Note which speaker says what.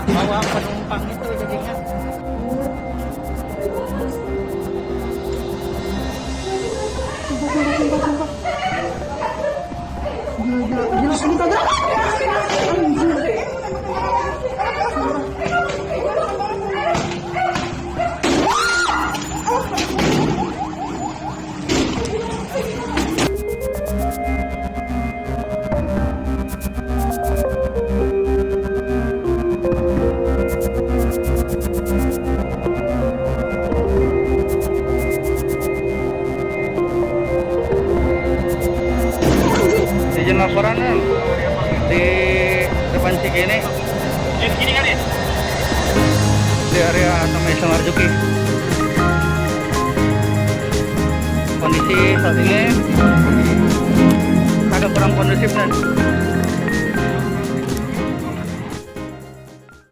Speaker 1: bawa penumpang itu jadinya.
Speaker 2: Gila, ini kagak.
Speaker 1: Izin laporan di depan Cikini. Cikini kan ya? Di area Tamesa Marzuki. Kondisi saat ini agak kurang kondusif dan